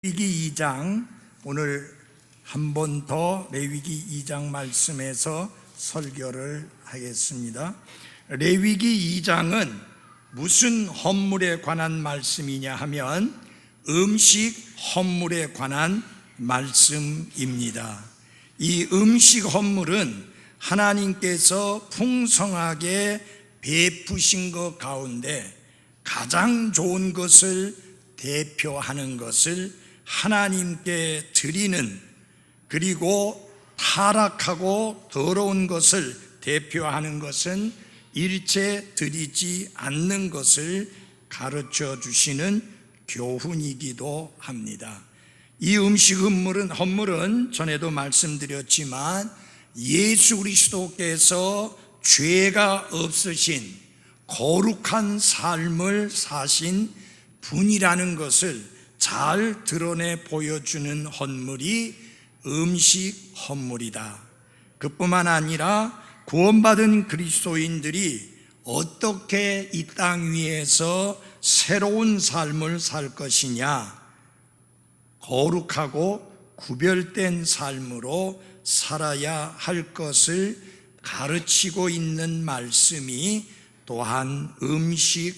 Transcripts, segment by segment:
레위기 2장, 오늘 한 번 더 레위기 2장 말씀에서 설교를 하겠습니다. 레위기 2장은 무슨 헌물에 관한 말씀이냐 하면 음식 헌물에 관한 말씀입니다. 이 음식 헌물은 하나님께서 풍성하게 베푸신 것 가운데 가장 좋은 것을 대표하는 것을 하나님께 드리는, 그리고 타락하고 더러운 것을 대표하는 것은 일체 드리지 않는 것을 가르쳐 주시는 교훈이기도 합니다. 이 음식 헌물은 전에도 말씀드렸지만 예수 그리스도께서 죄가 없으신 거룩한 삶을 사신 분이라는 것을 잘 드러내 보여주는 헌물이 음식 헌물이다. 그뿐만 아니라 구원받은 그리스도인들이 어떻게 이 땅 위에서 새로운 삶을 살 것이냐, 거룩하고 구별된 삶으로 살아야 할 것을 가르치고 있는 말씀이 또한 음식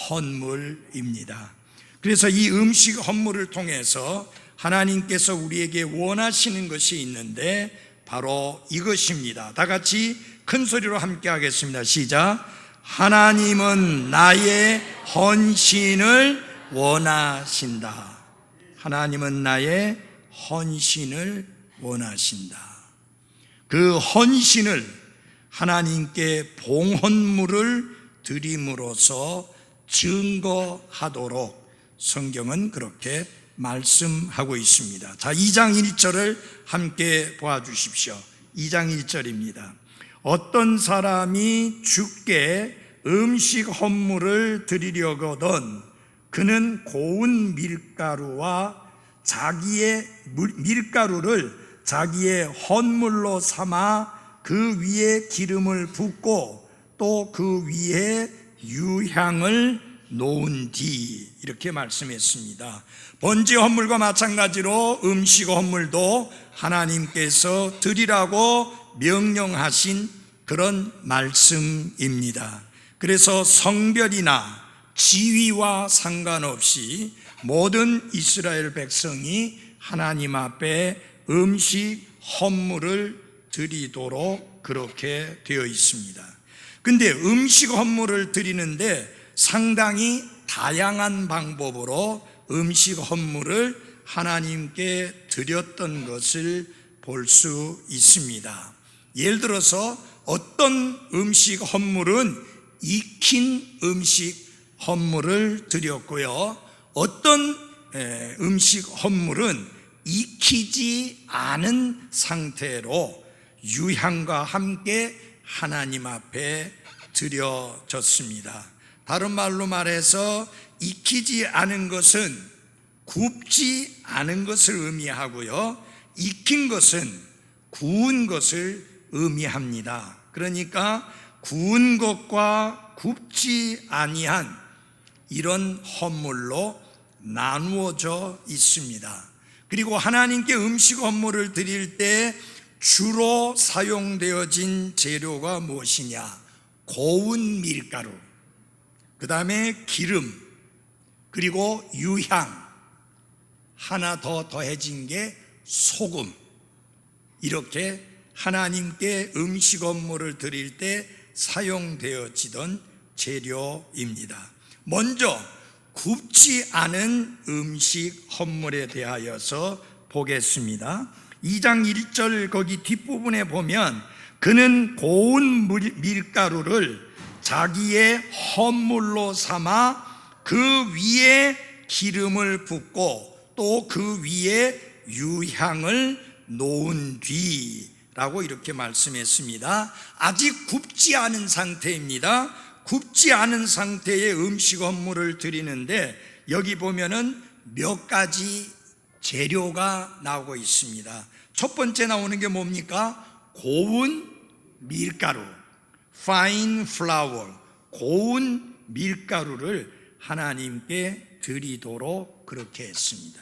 헌물입니다. 그래서 이 음식 헌물을 통해서 하나님께서 우리에게 원하시는 것이 있는데 바로 이것입니다. 다 같이 큰 소리로 함께 하겠습니다. 시작. 하나님은 나의 헌신을 원하신다. 하나님은 나의 헌신을 원하신다. 그 헌신을 하나님께 봉헌물을 드림으로써 증거하도록 성경은 그렇게 말씀하고 있습니다. 자, 2장 1절을 함께 보아주십시오. 2장 1절입니다. 어떤 사람이 주께 음식 헌물을 드리려거든 그는 고운 밀가루와 밀가루를 자기의 헌물로 삼아 그 위에 기름을 붓고 또 그 위에 유향을 놓은 뒤, 이렇게 말씀했습니다. 번제 헌물과 마찬가지로 음식 헌물도 하나님께서 드리라고 명령하신 그런 말씀입니다. 그래서 성별이나 지위와 상관없이 모든 이스라엘 백성이 하나님 앞에 음식 헌물을 드리도록 그렇게 되어 있습니다. 근데 음식 헌물을 드리는데 상당히 다양한 방법으로 음식 헌물을 하나님께 드렸던 것을 볼 수 있습니다. 예를 들어서 어떤 음식 헌물은 익힌 음식 헌물을 드렸고요, 어떤 음식 헌물은 익히지 않은 상태로 유향과 함께 하나님 앞에 드려졌습니다. 다른 말로 말해서 익히지 않은 것은 굽지 않은 것을 의미하고요, 익힌 것은 구운 것을 의미합니다. 그러니까 구운 것과 굽지 아니한 이런 헌물로 나누어져 있습니다. 그리고 하나님께 음식 헌물을 드릴 때 주로 사용되어진 재료가 무엇이냐? 고운 밀가루, 그 다음에 기름, 그리고 유향, 하나 더 더해진 게 소금, 이렇게 하나님께 음식 헌물을 드릴 때 사용되어지던 재료입니다. 먼저 굽지 않은 음식 헌물에 대하여서 보겠습니다. 2장 1절 거기 뒷부분에 보면 그는 고운 밀가루를 자기의 헌물로 삼아 그 위에 기름을 붓고 또 그 위에 유향을 놓은 뒤라고 이렇게 말씀했습니다. 아직 굽지 않은 상태입니다. 굽지 않은 상태의 음식 헌물을 드리는데 여기 보면은 몇 가지 재료가 나오고 있습니다. 첫 번째 나오는 게 뭡니까? 고운 밀가루, fine flour, 고운 밀가루를 하나님께 드리도록 그렇게 했습니다.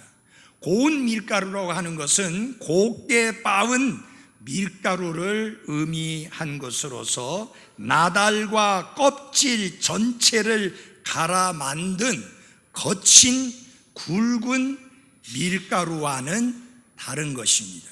고운 밀가루라고 하는 것은 곱게 빻은 밀가루를 의미한 것으로서 나달과 껍질 전체를 갈아 만든 거친 굵은 밀가루와는 다른 것입니다.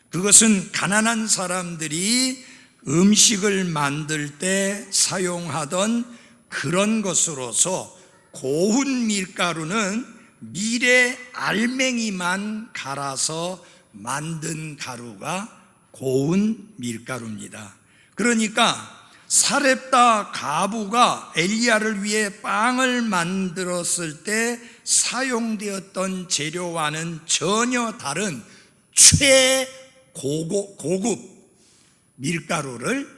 그것은 가난한 사람들이 음식을 만들 때 사용하던 그런 것으로서 고운 밀가루는 밀의 알맹이만 갈아서 만든 가루가 고운 밀가루입니다. 그러니까 사렙다 가부가 엘리야를 위해 빵을 만들었을 때 사용되었던 재료와는 전혀 다른 최고급 밀가루를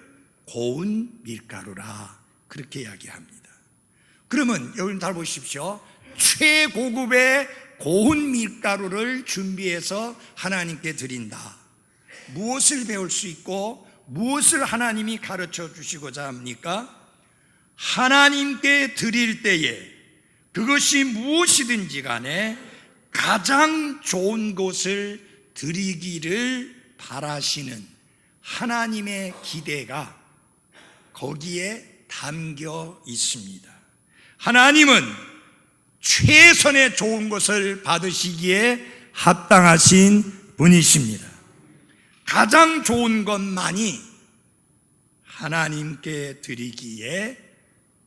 고운 밀가루라 그렇게 이야기합니다. 그러면 여러분 잘 보십시오. 최고급의 고운 밀가루를 준비해서 하나님께 드린다. 무엇을 배울 수 있고 무엇을 하나님이 가르쳐 주시고자 합니까? 하나님께 드릴 때에 그것이 무엇이든지 간에 가장 좋은 것을 드리기를 바라시는 하나님의 기대가 거기에 담겨 있습니다. 하나님은 최선의 좋은 것을 받으시기에 합당하신 분이십니다. 가장 좋은 것만이 하나님께 드리기에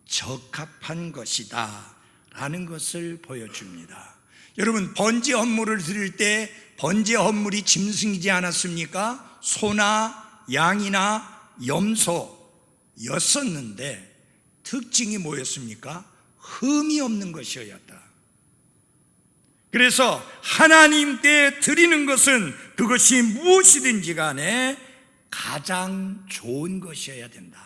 적합한 것이다 라는 것을 보여줍니다. 여러분, 번제 헌물을 드릴 때 번제 헌물이 짐승이지 않았습니까? 소나 양이나 염소였었는데 특징이 뭐였습니까? 흠이 없는 것이었다. 그래서 하나님께 드리는 것은 그것이 무엇이든지 간에 가장 좋은 것이어야 된다.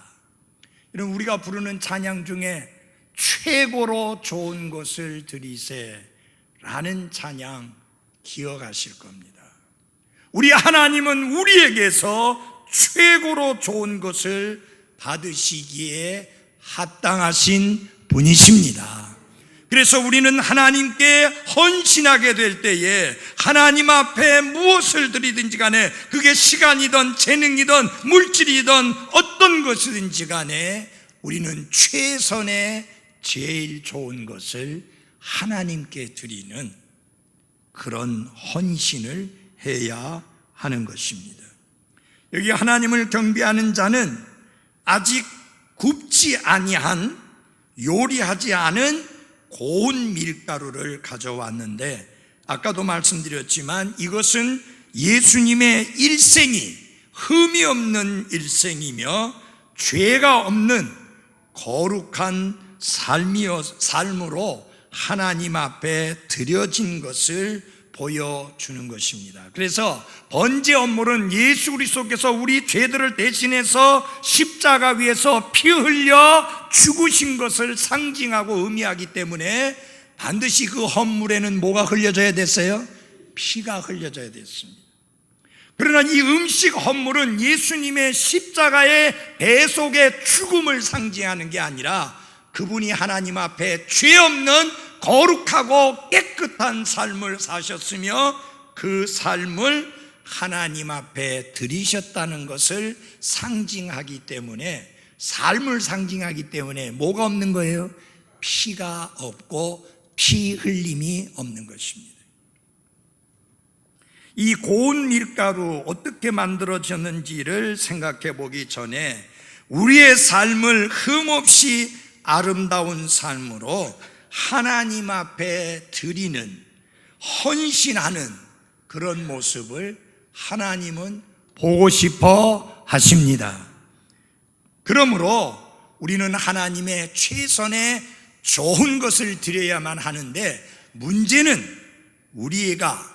여러분, 우리가 부르는 찬양 중에 최고로 좋은 것을 드리세 라는 찬양 기억하실 겁니다. 우리 하나님은 우리에게서 최고로 좋은 것을 받으시기에 합당하신 분이십니다. 그래서 우리는 하나님께 헌신하게 될 때에 하나님 앞에 무엇을 드리든지 간에 그게 시간이든 재능이든 물질이든 어떤 것이든지 간에 우리는 최선의 제일 좋은 것을 하나님께 드리는 그런 헌신을 해야 하는 것입니다. 여기 하나님을 경배하는 자는 아직 굽지 아니한 요리하지 않은 고운 밀가루를 가져왔는데 아까도 말씀드렸지만 이것은 예수님의 일생이 흠이 없는 일생이며 죄가 없는 거룩한 삶으로 하나님 앞에 드려진 것을 보여주는 것입니다. 그래서 번제 헌물은 예수 그리스도께서 우리 죄들을 대신해서 십자가 위에서 피 흘려 죽으신 것을 상징하고 의미하기 때문에 반드시 그 헌물에는 뭐가 흘려져야 됐어요? 피가 흘려져야 됐습니다. 그러나 이 음식 헌물은 예수님의 십자가의 대속의 죽음을 상징하는 게 아니라 그분이 하나님 앞에 죄 없는 거룩하고 깨끗한 삶을 사셨으며 그 삶을 하나님 앞에 드리셨다는 것을 상징하기 때문에, 삶을 상징하기 때문에 뭐가 없는 거예요? 피가 없고 피 흘림이 없는 것입니다. 이 고운 밀가루 어떻게 만들어졌는지를 생각해 보기 전에 우리의 삶을 흠없이 아름다운 삶으로 하나님 앞에 드리는, 헌신하는 그런 모습을 하나님은 보고 싶어 하십니다. 그러므로 우리는 하나님의 최선의 좋은 것을 드려야만 하는데, 문제는 우리가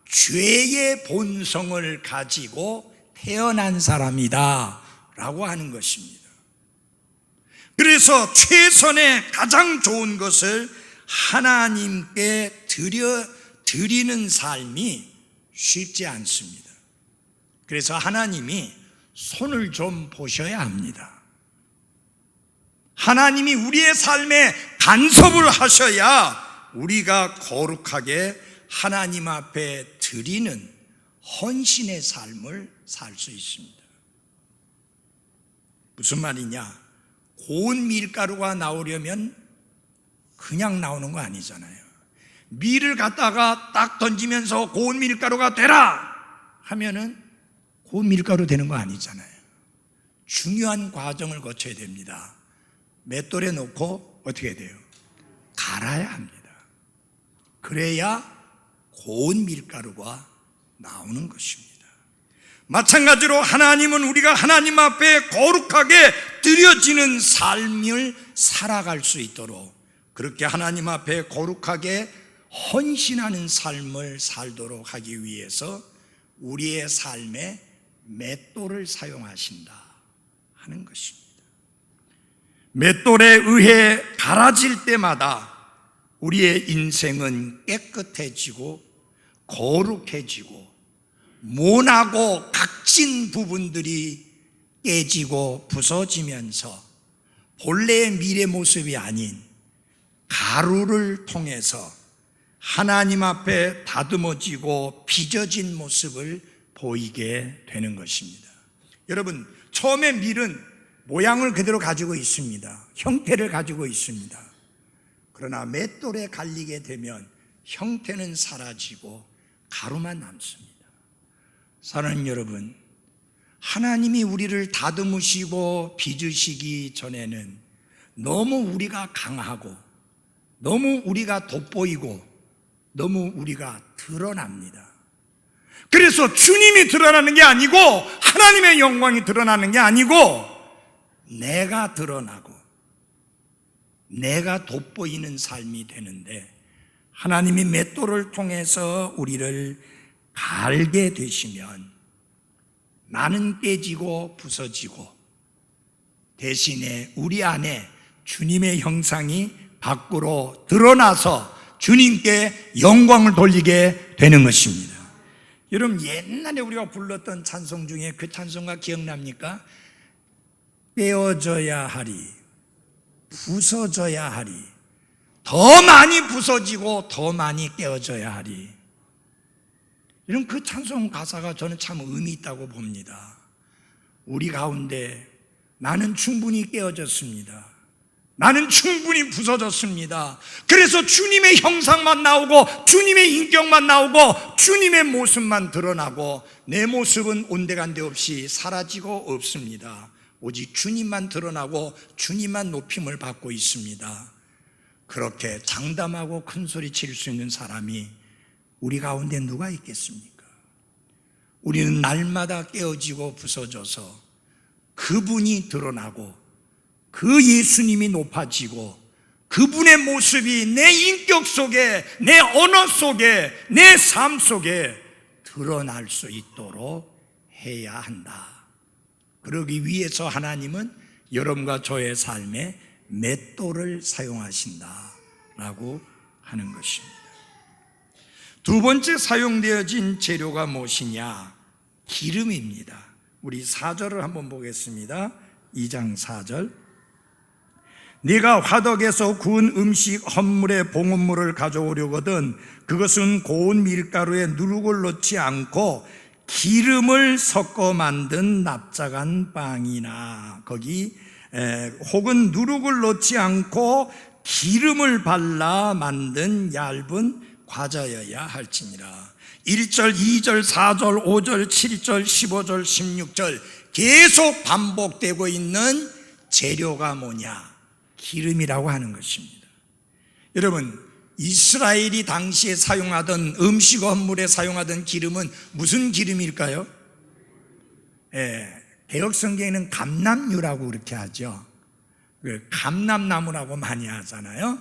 죄의 본성을 가지고 태어난 사람이다 라고 하는 것입니다. 그래서 최선의 가장 좋은 것을 하나님께 드리는 삶이 쉽지 않습니다. 그래서 하나님이 손을 좀 보셔야 합니다. 하나님이 우리의 삶에 간섭을 하셔야 우리가 거룩하게 하나님 앞에 드리는 헌신의 삶을 살 수 있습니다. 무슨 말이냐? 고운 밀가루가 나오려면 그냥 나오는 거 아니잖아요. 밀을 갖다가 딱 던지면서 고운 밀가루가 되라 하면은 고운 밀가루 되는 거 아니잖아요. 중요한 과정을 거쳐야 됩니다. 맷돌에 놓고 어떻게 돼요? 갈아야 합니다. 그래야 고운 밀가루가 나오는 것입니다. 마찬가지로 하나님은 우리가 하나님 앞에 거룩하게 드려지는 삶을 살아갈 수 있도록, 그렇게 하나님 앞에 거룩하게 헌신하는 삶을 살도록 하기 위해서 우리의 삶에 맷돌을 사용하신다 하는 것입니다. 맷돌에 의해 갈아질 때마다 우리의 인생은 깨끗해지고 거룩해지고 모나고 각진 부분들이 깨지고 부서지면서 본래의 밀의 모습이 아닌 가루를 통해서 하나님 앞에 다듬어지고 빚어진 모습을 보이게 되는 것입니다. 여러분, 처음에 밀은 모양을 그대로 가지고 있습니다. 형태를 가지고 있습니다. 그러나 맷돌에 갈리게 되면 형태는 사라지고 가루만 남습니다. 사랑하는 여러분, 하나님이 우리를 다듬으시고 빚으시기 전에는 너무 우리가 강하고 너무 우리가 돋보이고 너무 우리가 드러납니다. 그래서 주님이 드러나는 게 아니고 하나님의 영광이 드러나는 게 아니고 내가 드러나고 내가 돋보이는 삶이 되는데, 하나님이 맷돌을 통해서 우리를 갈게 되시면 나는 깨지고 부서지고 대신에 우리 안에 주님의 형상이 밖으로 드러나서 주님께 영광을 돌리게 되는 것입니다. 여러분, 옛날에 우리가 불렀던 찬송 중에 그 찬송가 기억납니까? 깨어져야 하리, 부서져야 하리, 더 많이 부서지고 더 많이 깨어져야 하리. 이런 그 찬송 가사가 저는 참 의미 있다고 봅니다. 우리 가운데 나는 충분히 깨어졌습니다. 나는 충분히 부서졌습니다. 그래서 주님의 형상만 나오고 주님의 인격만 나오고 주님의 모습만 드러나고 내 모습은 온데간데 없이 사라지고 없습니다. 오직 주님만 드러나고 주님만 높임을 받고 있습니다. 그렇게 장담하고 큰 소리 칠 수 있는 사람이 우리 가운데 누가 있겠습니까? 우리는 날마다 깨어지고 부서져서 그분이 드러나고 그 예수님이 높아지고 그분의 모습이 내 인격 속에, 내 언어 속에, 내 삶 속에 드러날 수 있도록 해야 한다. 그러기 위해서 하나님은 여러분과 저의 삶에 맷돌을 사용하신다라고 하는 것입니다. 두 번째 사용되어진 재료가 무엇이냐? 기름입니다. 우리 4절을 한번 보겠습니다. 2장 4절. 네가 화덕에서 구운 음식 헌물에 봉헌물을 가져오려거든 그것은 고운 밀가루에 누룩을 넣지 않고 기름을 섞어 만든 납작한 빵이나 거기 혹은 누룩을 넣지 않고 기름을 발라 만든 얇은 과자여야 할지니라. 1절, 2절, 4절, 5절, 7절, 15절, 16절 계속 반복되고 있는 재료가 뭐냐? 기름이라고 하는 것입니다. 여러분, 이스라엘이 당시에 사용하던 음식 헌물에 사용하던 기름은 무슨 기름일까요? 개역 성경에는 감람유라고 그렇게 하죠. 감람나무라고 많이 하잖아요.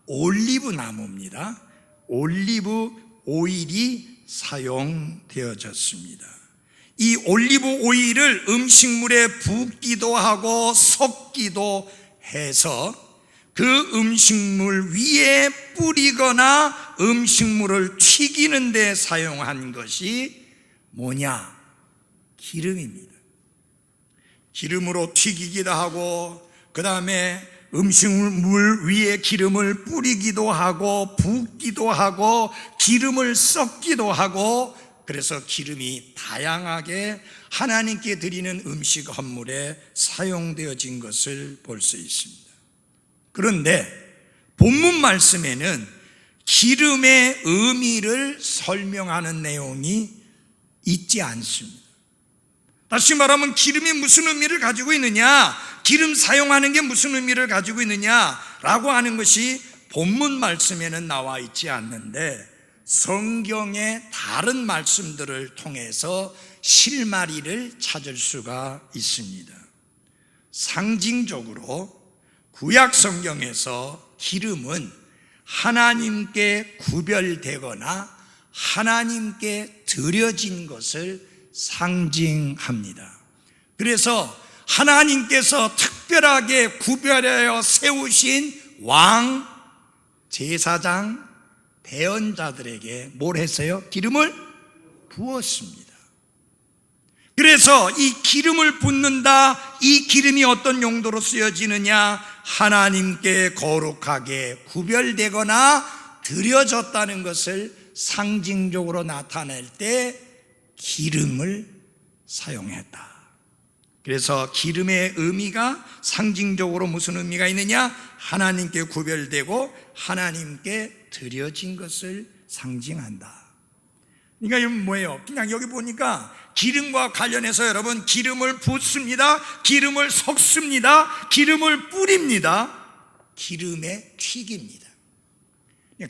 올리브 나무입니다. 올리브 오일이 사용되어졌습니다. 이 올리브 오일을 음식물에 붓기도 하고 섞기도 해서 그 음식물 위에 뿌리거나 음식물을 튀기는 데 사용한 것이 뭐냐? 기름입니다. 기름으로 튀기기도 하고 그 다음에 음식물 위에 기름을 뿌리기도 하고 붓기도 하고 기름을 섞기도 하고, 그래서 기름이 다양하게 하나님께 드리는 음식 헌물에 사용되어진 것을 볼 수 있습니다. 그런데 본문 말씀에는 기름의 의미를 설명하는 내용이 있지 않습니다. 다시 말하면 기름이 무슨 의미를 가지고 있느냐, 기름 사용하는 게 무슨 의미를 가지고 있느냐라고 하는 것이 본문 말씀에는 나와 있지 않는데, 성경의 다른 말씀들을 통해서 실마리를 찾을 수가 있습니다. 상징적으로 구약 성경에서 기름은 하나님께 구별되거나 하나님께 드려진 것을 상징합니다. 그래서 하나님께서 특별하게 구별하여 세우신 왕, 제사장, 대언자들에게 뭘 했어요? 기름을 부었습니다. 그래서 이 기름을 붓는다, 이 기름이 어떤 용도로 쓰여지느냐, 하나님께 거룩하게 구별되거나 드려졌다는 것을 상징적으로 나타낼 때 기름을 사용했다. 그래서 기름의 의미가 상징적으로 무슨 의미가 있느냐, 하나님께 구별되고 하나님께 드려진 것을 상징한다. 그러니까 이건 뭐예요? 그냥 여기 보니까 기름과 관련해서 여러분, 기름을 붓습니다, 기름을 섞습니다, 기름을 뿌립니다, 기름에 튀깁니다.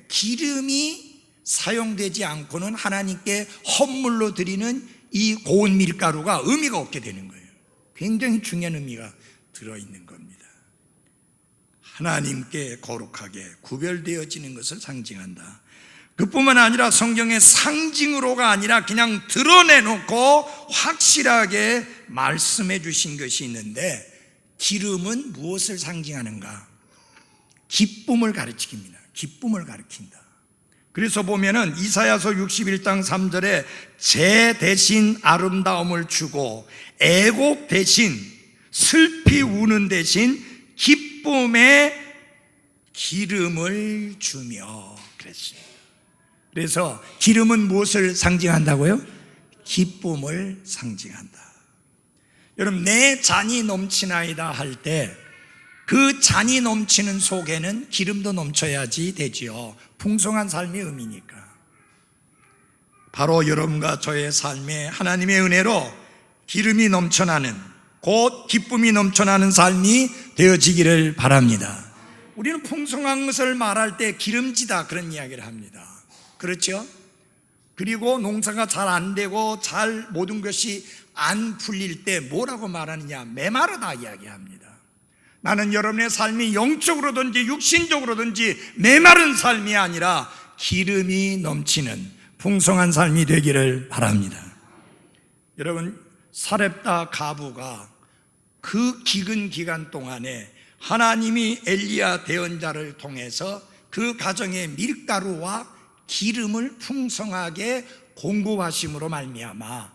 기름이 사용되지 않고는 하나님께 헌물로 드리는 이 고운 밀가루가 의미가 없게 되는 거예요. 굉장히 중요한 의미가 들어있는 겁니다. 하나님께 거룩하게 구별되어지는 것을 상징한다. 그뿐만 아니라 성경의 상징으로가 아니라 그냥 드러내놓고 확실하게 말씀해 주신 것이 있는데, 기름은 무엇을 상징하는가? 기쁨을 가르칩니다. 기쁨을 가르친다. 그래서 보면은 이사야서 61장 3절에 재 대신 아름다움을 주고 애곡 대신 슬피 우는 대신 기쁨의 기름을 주며 그랬습니다. 그래서 기름은 무엇을 상징한다고요? 기쁨을 상징한다. 여러분, 내 잔이 넘치나이다 할 때 그 잔이 넘치는 속에는 기름도 넘쳐야지 되지요. 풍성한 삶의 의미니까. 바로 여러분과 저의 삶에 하나님의 은혜로 기름이 넘쳐나는, 곧 기쁨이 넘쳐나는 삶이 되어지기를 바랍니다. 우리는 풍성한 것을 말할 때 기름지다 그런 이야기를 합니다. 그렇죠? 그리고 농사가 잘 안 되고 잘 모든 것이 안 풀릴 때 뭐라고 말하느냐? 메마르다 이야기합니다. 나는 여러분의 삶이 영적으로든지 육신적으로든지 메마른 삶이 아니라 기름이 넘치는 풍성한 삶이 되기를 바랍니다. 여러분, 사렙다 가부가 그 기근 기간 동안에 하나님이 엘리야 대언자를 통해서 그 가정의 밀가루와 기름을 풍성하게 공급하심으로 말미암아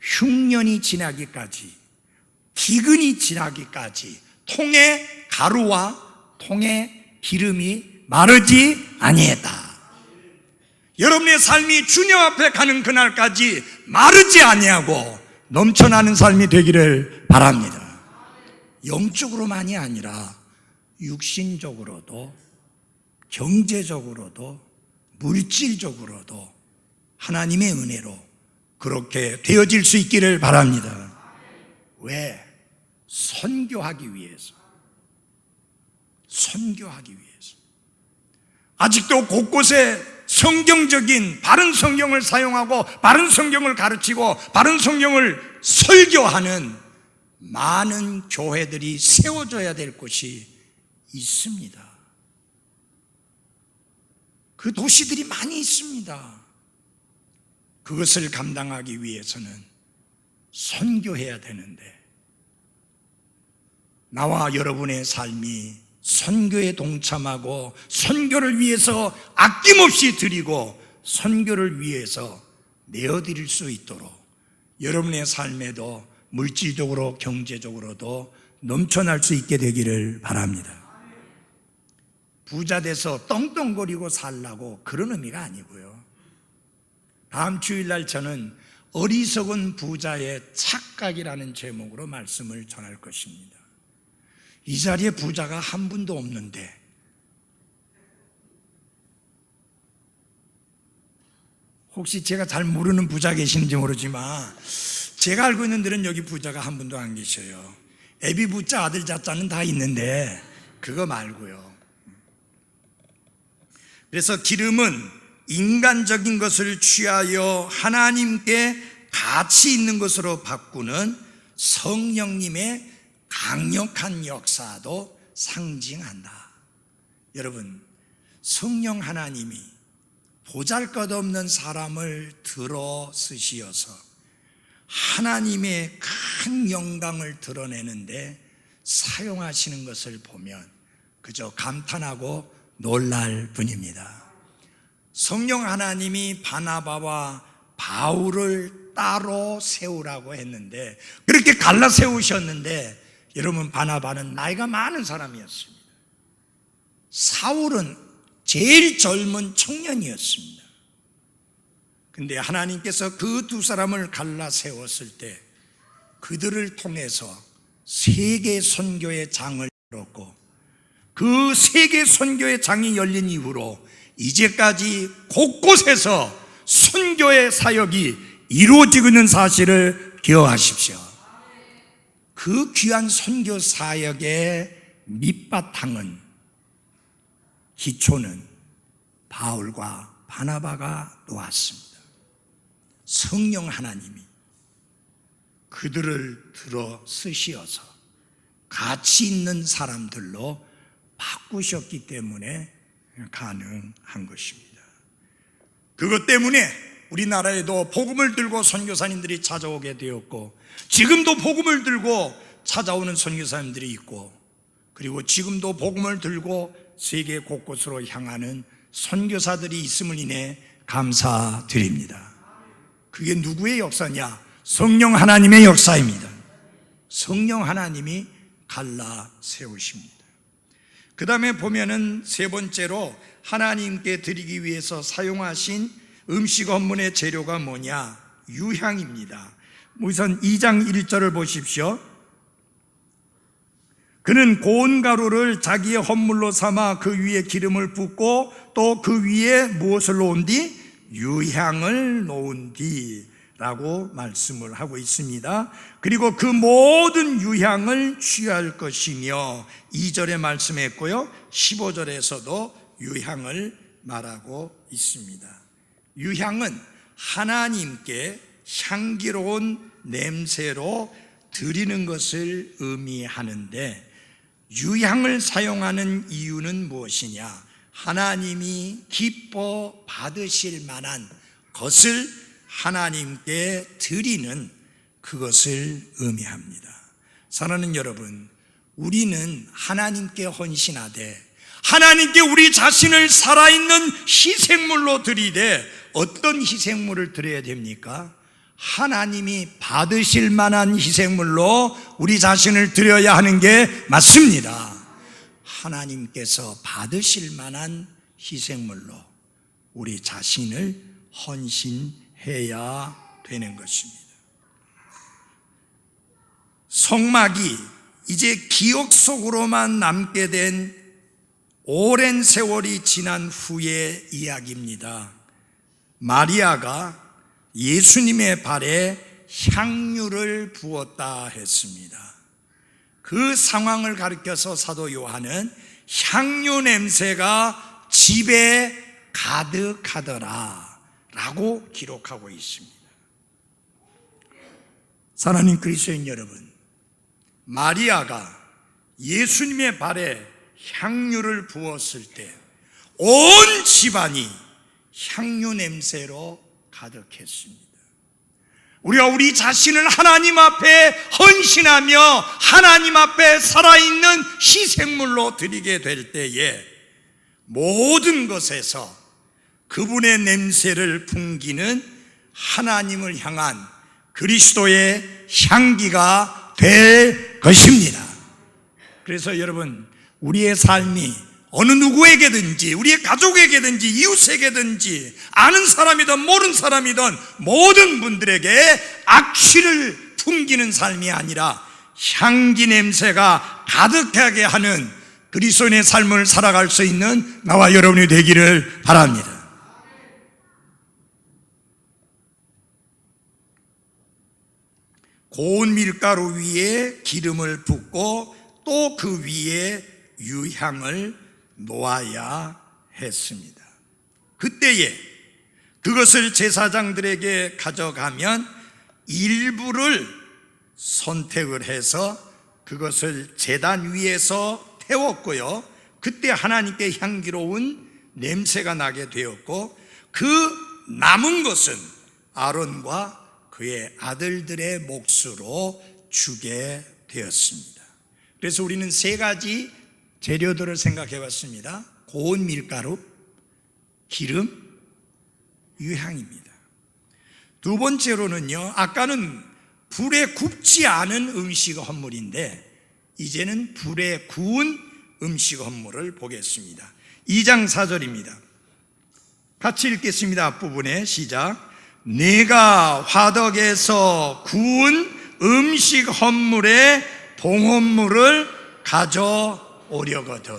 흉년이 지나기까지, 기근이 지나기까지 통에 가루와 통에 기름이 마르지 아니했다. 여러분의 삶이 주님 앞에 가는 그날까지 마르지 아니하고 넘쳐나는 삶이 되기를 바랍니다. 영적으로만이 아니라 육신적으로도 경제적으로도 물질적으로도 하나님의 은혜로 그렇게 되어질 수 있기를 바랍니다. 왜? 선교하기 위해서. 선교하기 위해서. 아직도 곳곳에 성경적인 바른 성경을 사용하고 바른 성경을 가르치고 바른 성경을 설교하는 많은 교회들이 세워져야 될 곳이 있습니다. 그 도시들이 많이 있습니다. 그것을 감당하기 위해서는 선교해야 되는데, 나와 여러분의 삶이 선교에 동참하고 선교를 위해서 아낌없이 드리고 선교를 위해서 내어드릴 수 있도록 여러분의 삶에도 물질적으로 경제적으로도 넘쳐날 수 있게 되기를 바랍니다. 부자 돼서 떵떵거리고 살라고 그런 의미가 아니고요. 다음 주일날 저는 어리석은 부자의 착각이라는 제목으로 말씀을 전할 것입니다. 이 자리에 부자가 한 분도 없는데 혹시 제가 잘 모르는 부자 계시는지 모르지만 제가 알고 있는 데는 여기 부자가 한 분도 안 계셔요. 애비 부자 아들 자자는 다 있는데 그거 말고요. 그래서 기름은 인간적인 것을 취하여 하나님께 가치 있는 것으로 바꾸는 성령님의 강력한 역사도 상징한다. 여러분, 성령 하나님이 보잘것없는 사람을 들어 쓰시어서 하나님의 큰 영광을 드러내는데 사용하시는 것을 보면 그저 감탄하고 놀랄 뿐입니다. 성령 하나님이 바나바와 바울을 따로 세우라고 했는데 그렇게 갈라 세우셨는데 여러분, 바나바는 나이가 많은 사람이었습니다. 사울은 제일 젊은 청년이었습니다. 근데 하나님께서 그 두 사람을 갈라 세웠을 때 그들을 통해서 세계 선교의 장을 열었고 그 세계 선교의 장이 열린 이후로 이제까지 곳곳에서 선교의 사역이 이루어지고 있는 사실을 기억하십시오. 그 귀한 선교 사역의 밑바탕은 기초는 바울과 바나바가 놓았습니다. 성령 하나님이 그들을 들어 쓰시어서 가치 있는 사람들로 바꾸셨기 때문에 가능한 것입니다. 그것 때문에 우리나라에도 복음을 들고 선교사님들이 찾아오게 되었고 지금도 복음을 들고 찾아오는 선교사님들이 있고 그리고 지금도 복음을 들고 세계 곳곳으로 향하는 선교사들이 있음을 인해 감사드립니다. 그게 누구의 역사냐? 성령 하나님의 역사입니다. 성령 하나님이 갈라 세우십니다. 그 다음에 보면은 세 번째로 하나님께 드리기 위해서 사용하신 음식 헌문의 재료가 뭐냐? 유향입니다. 우선 2장 1절을 보십시오. 그는 고운 가루를 자기의 헌물로 삼아 그 위에 기름을 붓고 또 그 위에 무엇을 놓은디? 유향을 놓은디 라고 말씀을 하고 있습니다. 그리고 그 모든 유향을 취할 것이며 2절에 말씀했고요 15절에서도 유향을 말하고 있습니다. 유향은 하나님께 향기로운 냄새로 드리는 것을 의미하는데 유향을 사용하는 이유는 무엇이냐? 하나님이 기뻐 받으실 만한 것을 하나님께 드리는 그것을 의미합니다. 사랑하는 여러분, 우리는 하나님께 헌신하되 하나님께 우리 자신을 살아있는 희생물로 드리되 어떤 희생물을 드려야 됩니까? 하나님이 받으실 만한 희생물로 우리 자신을 드려야 하는 게 맞습니다. 하나님께서 받으실 만한 희생물로 우리 자신을 헌신해야 되는 것입니다. 성막이 이제 기억 속으로만 남게 된 오랜 세월이 지난 후의 이야기입니다. 마리아가 예수님의 발에 향유를 부었다 했습니다. 그 상황을 가리켜서 사도 요한은 향유 냄새가 집에 가득하더라 라고 기록하고 있습니다. 사랑하는 그리스도인 여러분, 마리아가 예수님의 발에 향유를 부었을 때 온 집안이 향유 냄새로 가득했습니다. 우리가 우리 자신을 하나님 앞에 헌신하며 하나님 앞에 살아있는 희생물로 드리게 될 때에 모든 것에서 그분의 냄새를 풍기는 하나님을 향한 그리스도의 향기가 될 것입니다. 그래서 여러분, 우리의 삶이 어느 누구에게든지, 우리의 가족에게든지 이웃에게든지 아는 사람이든 모르는 사람이든 모든 분들에게 악취를 풍기는 삶이 아니라 향기 냄새가 가득하게 하는 그리스도인의 삶을 살아갈 수 있는 나와 여러분이 되기를 바랍니다. 고운 밀가루 위에 기름을 붓고 또 그 위에 유향을 놓아야 했습니다. 그때에 그것을 제사장들에게 가져가면 일부를 선택을 해서 그것을 제단 위에서 태웠고요, 그때 하나님께 향기로운 냄새가 나게 되었고, 그 남은 것은 아론과 그의 아들들의 몫으로 주게 되었습니다. 그래서 우리는 세 가지 재료들을 생각해 봤습니다. 고운 밀가루, 기름, 유향입니다. 두 번째로는요, 아까는 불에 굽지 않은 음식 헌물인데 이제는 불에 구운 음식 헌물을 보겠습니다. 2장 4절입니다. 같이 읽겠습니다. 앞부분에 시작. 내가 화덕에서 구운 음식 헌물에 봉헌물을 가져오려거든.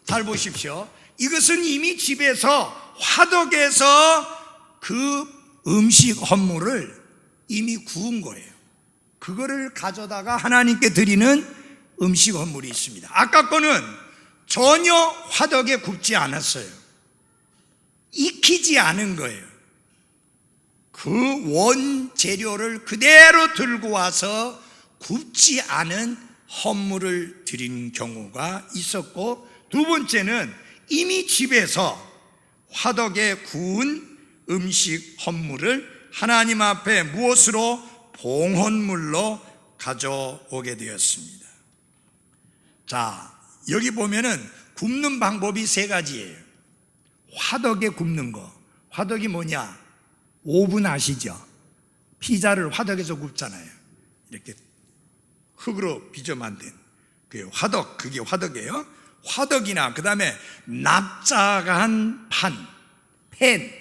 잘 보십시오. 이것은 이미 집에서 화덕에서 그 음식 헌물을 이미 구운 거예요. 그거를 가져다가 하나님께 드리는 음식 헌물이 있습니다. 아까 거는 전혀 화덕에 굽지 않았어요. 익히지 않은 거예요. 그 원재료를 그대로 들고 와서 굽지 않은 헌물을 드린 경우가 있었고, 두 번째는 이미 집에서 화덕에 구운 음식 헌물을 하나님 앞에 무엇으로? 봉헌물로 가져오게 되었습니다. 자, 여기 보면은 굽는 방법이 세 가지예요. 화덕에 굽는 거. 화덕이 뭐냐? 오븐 아시죠? 피자를 화덕에서 굽잖아요. 이렇게 흙으로 빚어 만든 그 화덕, 그게 화덕이에요. 화덕이나 그 다음에 납작한 팬,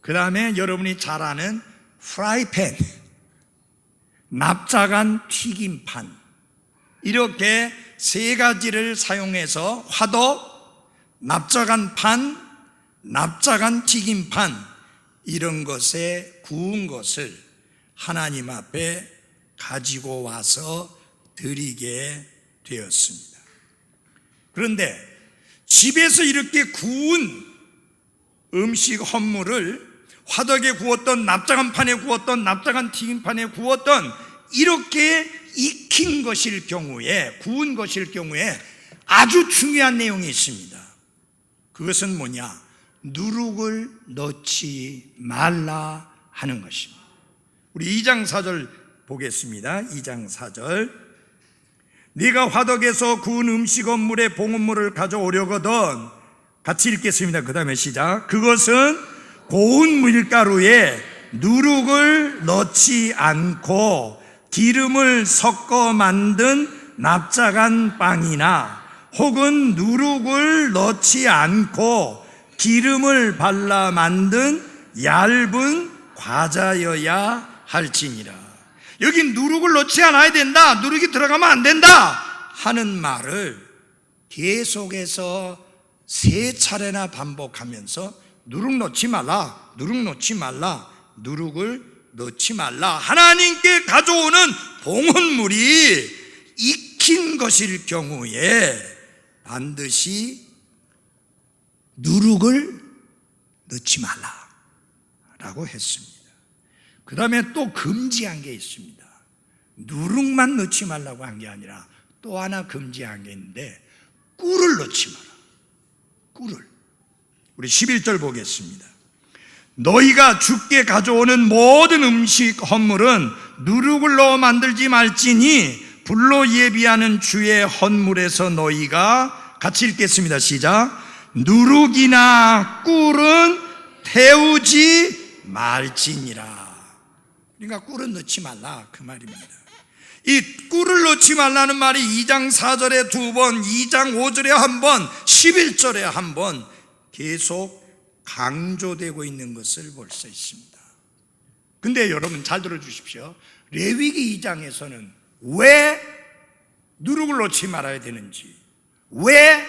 그 다음에 여러분이 잘 아는 프라이팬, 납작한 튀김판, 이렇게 세 가지를 사용해서 화덕, 납작한 판, 납작한 튀김판, 이런 것에 구운 것을 하나님 앞에 가지고 와서 드리게 되었습니다. 그런데 집에서 이렇게 구운 음식 헌물을 화덕에 구웠던, 납작한 판에 구웠던, 납작한 튀김판에 구웠던, 이렇게 익힌 것일 경우에, 구운 것일 경우에 아주 중요한 내용이 있습니다. 그것은 뭐냐? 누룩을 넣지 말라 하는 것입니다. 우리 2장 4절 보겠습니다. 2장 4절. 네가 화덕에서 구운 음식 헌물에 봉헌물을 가져오려거든. 같이 읽겠습니다. 그 다음에 시작. 그것은 고운 밀가루에 누룩을 넣지 않고 기름을 섞어 만든 납작한 빵이나 혹은 누룩을 넣지 않고 기름을 발라 만든 얇은 과자여야 할지니라. 여기 누룩을 넣지 않아야 된다, 누룩이 들어가면 안 된다 하는 말을 계속해서 세 차례나 반복하면서 누룩 넣지 말라, 누룩 넣지 말라, 누룩을 넣지 말라. 하나님께 가져오는 봉헌물이 익힌 것일 경우에 반드시 누룩을 넣지 말라라고 했습니다. 그 다음에 또 금지한 게 있습니다. 누룩만 넣지 말라고 한 게 아니라 또 하나 금지한 게 있는데, 꿀을 넣지 마라. 꿀을. 우리 11절 보겠습니다. 너희가 주께 가져오는 모든 음식 헌물은 누룩을 넣어 만들지 말지니 불로 예비하는 주의 헌물에서 너희가, 같이 읽겠습니다. 시작. 누룩이나 꿀은 태우지 말지니라. 그러니까 꿀은 넣지 말라 그 말입니다. 이 꿀을 놓지 말라는 말이 2장 4절에 2번, 2장 5절에 한 번, 11절에 한 번 계속 강조되고 있는 것을 볼 수 있습니다. 근데 여러분 잘 들어주십시오. 레위기 2장에서는 왜 누룩을 놓지 말아야 되는지, 왜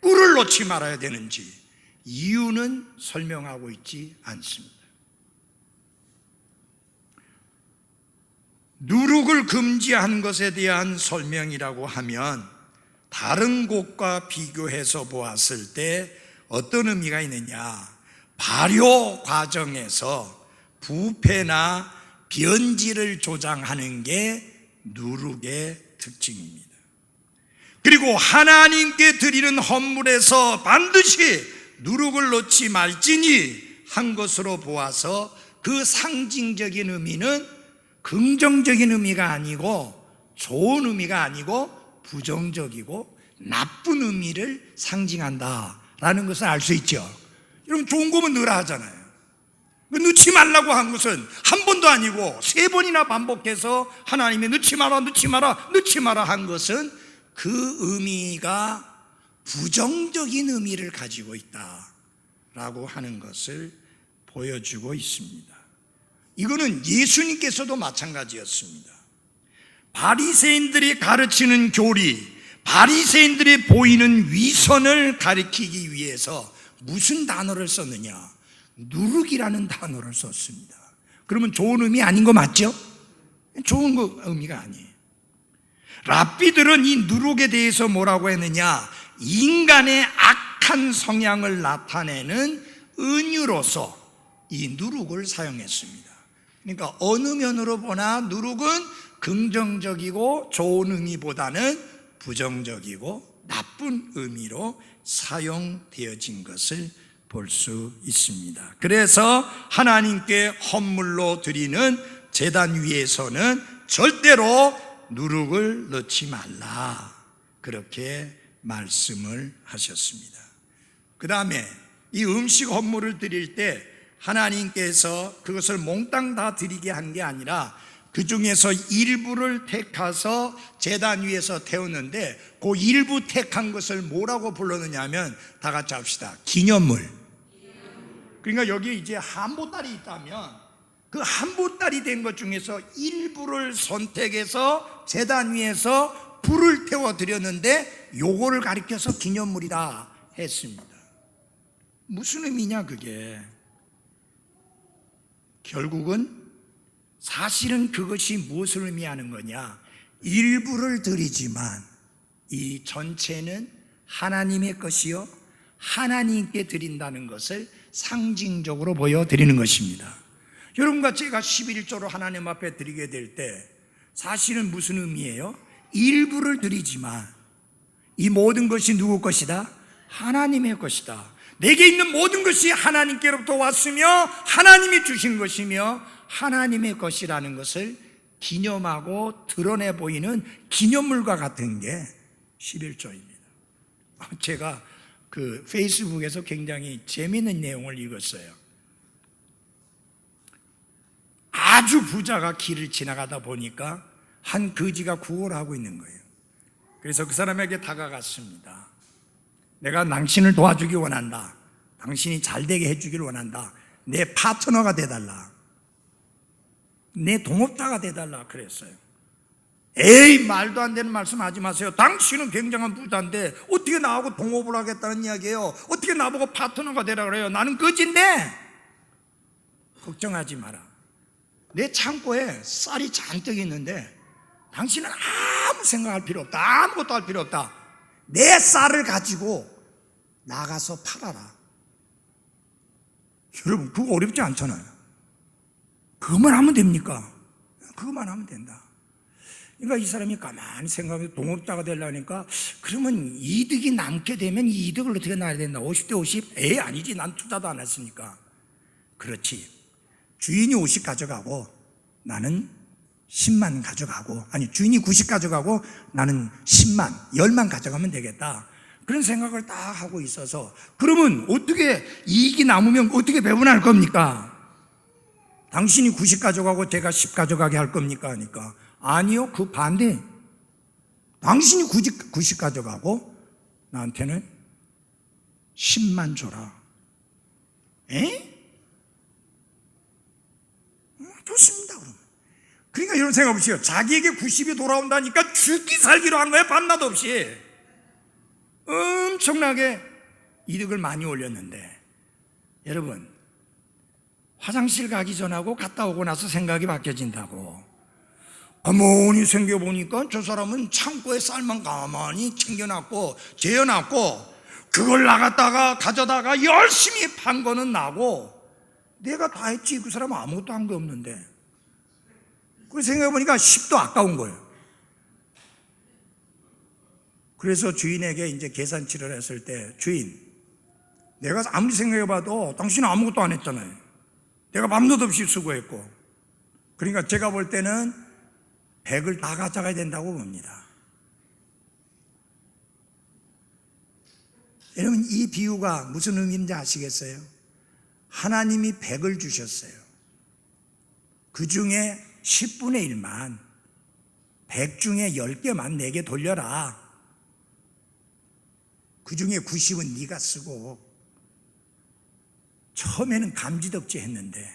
꿀을 놓지 말아야 되는지 이유는 설명하고 있지 않습니다. 누룩을 금지한 것에 대한 설명이라고 하면 다른 곳과 비교해서 보았을 때 어떤 의미가 있느냐, 발효 과정에서 부패나 변질을 조장하는 게 누룩의 특징입니다. 그리고 하나님께 드리는 헌물에서 반드시 누룩을 놓지 말지니 한 것으로 보아서 그 상징적인 의미는 긍정적인 의미가 아니고 좋은 의미가 아니고 부정적이고 나쁜 의미를 상징한다라는 것을 알 수 있죠. 여러분 좋은 거면 넣으라 하잖아요. 넣지 말라고 한 것은 한 번도 아니고 3번이나 반복해서 하나님이 넣지 마라, 넣지 마라, 넣지 마라 한 것은 그 의미가 부정적인 의미를 가지고 있다라고 하는 것을 보여주고 있습니다. 이거는 예수님께서도 마찬가지였습니다. 바리새인들이 가르치는 교리, 바리새인들이 보이는 위선을 가리키기 위해서 무슨 단어를 썼느냐? 누룩이라는 단어를 썼습니다. 그러면 좋은 의미 아닌 거 맞죠? 좋은 의미가 아니에요. 랍비들은 이 누룩에 대해서 뭐라고 했느냐? 인간의 악한 성향을 나타내는 은유로서 이 누룩을 사용했습니다. 그러니까 어느 면으로 보나 누룩은 긍정적이고 좋은 의미보다는 부정적이고 나쁜 의미로 사용되어진 것을 볼 수 있습니다. 그래서 하나님께 헌물로 드리는 제단 위에서는 절대로 누룩을 넣지 말라, 그렇게 말씀을 하셨습니다. 그 다음에 이 음식 헌물을 드릴 때 하나님께서 그것을 몽땅 다 드리게 한 게 아니라 그 중에서 일부를 택해서 제단 위에서 태웠는데 그 일부 택한 것을 뭐라고 불렀느냐 하면 다 같이 합시다. 기념물. 그러니까 여기에 이제 한보따리 있다면 그 한보따리 된 것 중에서 일부를 선택해서 제단 위에서 불을 태워 드렸는데 요거를 가리켜서 기념물이다 했습니다. 무슨 의미냐 그게? 결국은 사실은 그것이 무엇을 의미하는 거냐? 일부를 드리지만 이 전체는 하나님의 것이요 하나님께 드린다는 것을 상징적으로 보여드리는 것입니다. 여러분과 제가 11조로 하나님 앞에 드리게 될 때 사실은 무슨 의미예요? 일부를 드리지만 이 모든 것이 누구 것이다? 하나님의 것이다. 내게 있는 모든 것이 하나님께로부터 왔으며 하나님이 주신 것이며 하나님의 것이라는 것을 기념하고 드러내 보이는 기념물과 같은 게 11조입니다. 제가 그 페이스북에서 굉장히 재미있는 내용을 읽었어요. 아주 부자가 길을 지나가다 보니까 한 거지가 구걸을 하고 있는 거예요. 그래서 그 사람에게 다가갔습니다. 내가 당신을 도와주기 원한다. 당신이 잘 되게 해주기를 원한다. 내 파트너가 돼달라. 내 동업자가 돼달라 그랬어요. 에이, 말도 안 되는 말씀 하지 마세요. 당신은 굉장한 부자인데 어떻게 나하고 동업을 하겠다는 이야기예요? 어떻게 나보고 파트너가 되라 그래요? 나는 거지인데. 걱정하지 마라. 내 창고에 쌀이 잔뜩 있는데 당신은 아무 생각할 필요 없다. 아무것도 할 필요 없다. 내 쌀을 가지고 나가서 팔아라. 여러분 그거 어렵지 않잖아요. 그것만 하면 됩니까? 그것만 하면 된다. 그러니까 이 사람이 가만히 생각해서 동업자가 되려니까 그러면 이득이 남게 되면 이 이득을 어떻게 나야 된다? 50대 50? 에이 아니지, 난 투자도 안 했으니까. 그렇지, 주인이 50 가져가고 나는 10만 가져가고, 아니 주인이 90 가져가고 나는 10만 10만 가져가면 되겠다, 그런 생각을 딱 하고 있어서, 그러면 어떻게 이익이 남으면 어떻게 배분할 겁니까? 당신이 90 가져가고 제가 10 가져가게 할 겁니까? 하니까 아니요, 그 반대. 당신이 90 가져가고 나한테는 10만 줘라. 에? 좋습니다, 그러면. 그러니까 여러분 생각해 보세요. 자기에게 90이 돌아온다니까 죽기 살기로 한 거예요, 밤낮 없이. 엄청나게 이득을 많이 올렸는데, 여러분, 화장실 가기 전하고 갔다 오고 나서 생각이 바뀌어진다고. 가만히 생겨보니까 저 사람은 창고에 쌀만 가만히 챙겨놨고 재어놨고, 그걸 나갔다가 가져다가 열심히 판 거는 나고, 내가 다 했지 그 사람은 아무것도 한 게 없는데. 그래서 생각해보니까 10도 아까운 거예요. 그래서 주인에게 이제 계산치를 했을 때, 주인, 내가 아무리 생각해봐도 당신은 아무것도 안 했잖아요. 내가 밤낮 없이 수고했고. 그러니까 제가 볼 때는 100을 다 가져가야 된다고 봅니다. 여러분, 이 비유가 무슨 의미인지 아시겠어요? 하나님이 100을 주셨어요. 그 중에 10분의 1만, 100 중에 10개만 내게 돌려라. 그 중에 90은 네가 쓰고. 처음에는 감지덕지 했는데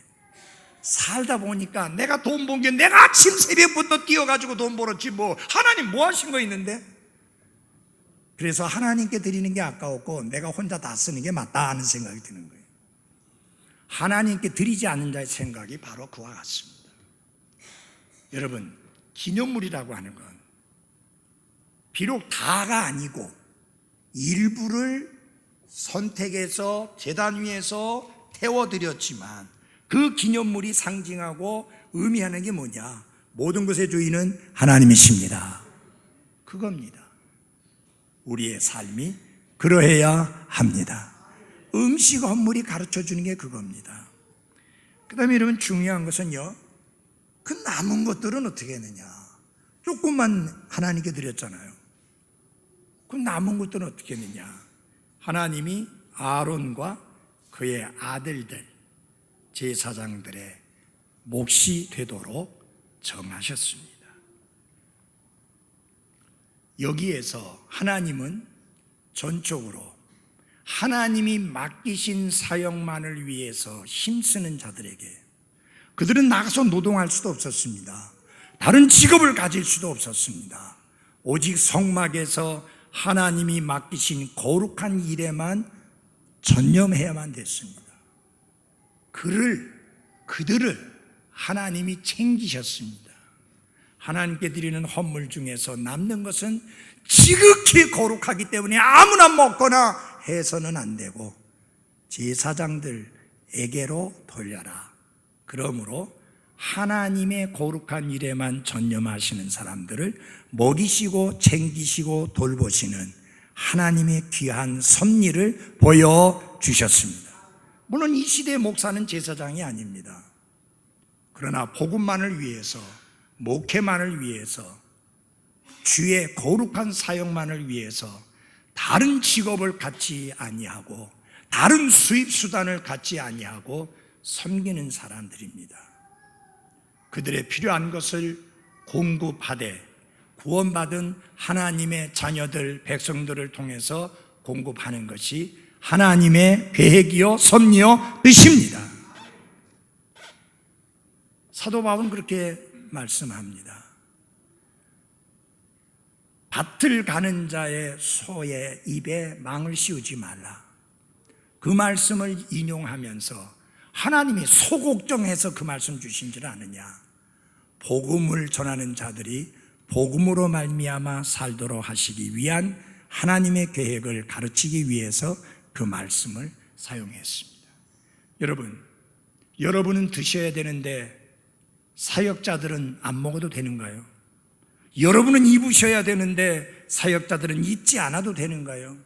살다 보니까 내가 돈 번 게, 내가 아침 새벽부터 뛰어가지고 돈 벌었지 뭐 하나님 뭐 하신 거 있는데? 그래서 하나님께 드리는 게 아까웠고 내가 혼자 다 쓰는 게 맞다 하는 생각이 드는 거예요. 하나님께 드리지 않는 자의 생각이 바로 그와 같습니다. 여러분, 기념물이라고 하는 건 비록 다가 아니고 일부를 선택해서 제단 위에서 태워드렸지만 그 기념물이 상징하고 의미하는 게 뭐냐? 모든 것의 주인은 하나님이십니다. 그겁니다. 우리의 삶이 그러해야 합니다. 음식 헌물이 가르쳐주는 게 그겁니다. 그 다음에 여러분, 중요한 것은요, 그 남은 것들은 어떻게 했느냐? 조금만 하나님께 드렸잖아요. 그 남은 것들은 어떻게 했느냐? 하나님이 아론과 그의 아들들, 제사장들의 몫이 되도록 정하셨습니다. 여기에서 하나님은 전적으로 하나님이 맡기신 사역만을 위해서 힘쓰는 자들에게, 그들은 나가서 노동할 수도 없었습니다. 다른 직업을 가질 수도 없었습니다. 오직 성막에서 하나님이 맡기신 거룩한 일에만 전념해야만 됐습니다. 그들을 하나님이 챙기셨습니다. 하나님께 드리는 헌물 중에서 남는 것은 지극히 거룩하기 때문에 아무나 먹거나 해서는 안 되고 제사장들에게로 돌려라. 그러므로 하나님의 거룩한 일에만 전념하시는 사람들을 먹이시고 챙기시고 돌보시는 하나님의 귀한 섭리를 보여주셨습니다. 물론 이 시대의 목사는 제사장이 아닙니다. 그러나 복음만을 위해서, 목회만을 위해서, 주의 거룩한 사역만을 위해서 다른 직업을 갖지 아니하고 다른 수입 수단을 갖지 아니하고 섬기는 사람들입니다. 그들의 필요한 것을 공급하되 구원받은 하나님의 자녀들, 백성들을 통해서 공급하는 것이 하나님의 계획이요 섭리요 뜻입니다. 사도 바울은 그렇게 말씀합니다. 밭을 가는 자의 소의 입에 망을 씌우지 말라. 그 말씀을 인용하면서 하나님이 소걱정해서 그 말씀 주신 줄 아느냐? 복음을 전하는 자들이 복음으로 말미암아 살도록 하시기 위한 하나님의 계획을 가르치기 위해서 그 말씀을 사용했습니다. 여러분은 드셔야 되는데 사역자들은 안 먹어도 되는가요? 여러분은 입으셔야 되는데 사역자들은 입지 않아도 되는가요?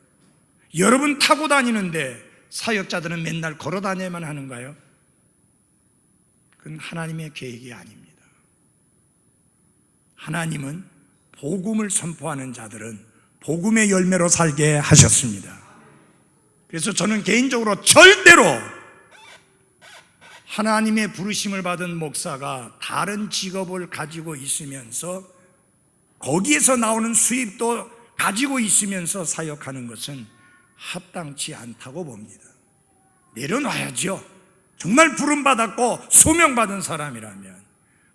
여러분 타고 다니는데 사역자들은 맨날 걸어 다녀야만 하는가요? 그건 하나님의 계획이 아닙니다. 하나님은 복음을 선포하는 자들은 복음의 열매로 살게 하셨습니다. 그래서 저는 개인적으로 절대로 하나님의 부르심을 받은 목사가 다른 직업을 가지고 있으면서 거기에서 나오는 수입도 가지고 있으면서 사역하는 것은 합당치 않다고 봅니다. 내려놔야죠. 정말 부름받았고 소명받은 사람이라면.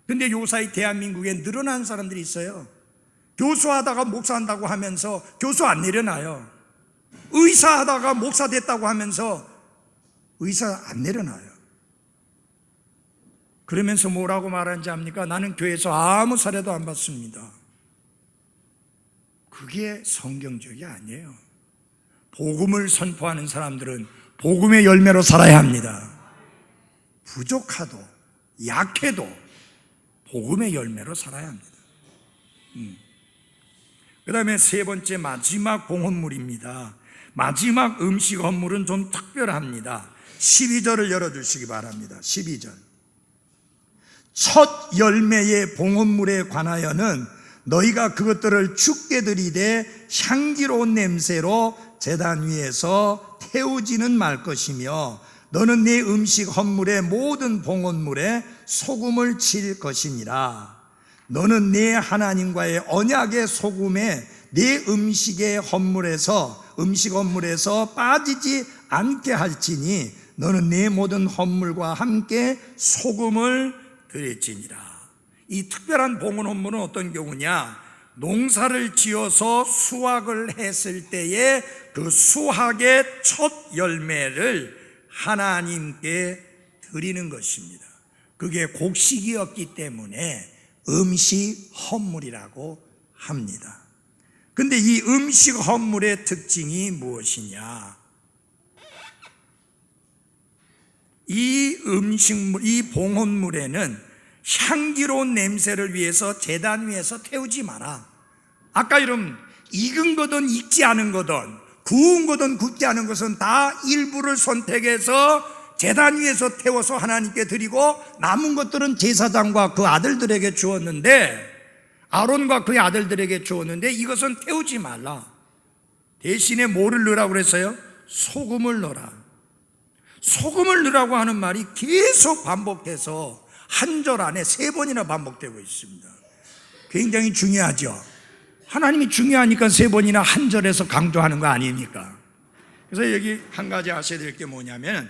근데 요사이 대한민국에 늘어난 사람들이 있어요. 교수하다가 목사한다고 하면서 교수 안 내려놔요. 의사하다가 목사 됐다고 하면서 의사 안 내려놔요. 그러면서 뭐라고 말하는지 압니까? 나는 교회에서 아무 사례도 안 받습니다. 그게 성경적이 아니에요. 복음을 선포하는 사람들은 복음의 열매로 살아야 합니다. 부족하도 약해도 복음의 열매로 살아야 합니다. 그 다음에 세 번째 마지막 봉헌물입니다. 마지막 음식 헌물은 좀 특별합니다. 12절을 열어주시기 바랍니다. 12절. 첫 열매의 봉헌물에 관하여는 너희가 그것들을 주께 드리되 향기로운 냄새로 제단 위에서 태우지는 말 것이며 너는 네 음식 헌물의 모든 봉헌물에 소금을 칠 것이니라. 너는 네 하나님과의 언약의 소금에 네 음식 헌물에서 빠지지 않게 할지니 너는 네 모든 헌물과 함께 소금을 드릴지니라. 이 특별한 봉헌 헌물은 어떤 경우냐? 농사를 지어서 수확을 했을 때에 그 수확의 첫 열매를 하나님께 드리는 것입니다. 그게 곡식이었기 때문에 음식 헌물이라고 합니다. 근데 이 음식 헌물의 특징이 무엇이냐? 이 봉헌물에는 향기로운 냄새를 위해서 제단 위에서 태우지 마라. 아까 이런 익은 거든 익지 않은 거든 구운 거든 굽지 않은 것은 다 일부를 선택해서 제단 위에서 태워서 하나님께 드리고 남은 것들은 제사장과 그 아들들에게 주었는데, 아론과 그의 아들들에게 주었는데 이것은 태우지 말라. 대신에 뭐를 넣으라고 그랬어요? 소금을 넣어라. 소금을 넣으라고 하는 말이 계속 반복해서 한 절 안에 3번이나 반복되고 있습니다. 굉장히 중요하죠. 하나님이 중요하니까 3번이나 한 절에서 강조하는 거 아닙니까? 그래서 여기 한 가지 아셔야 될 게 뭐냐면,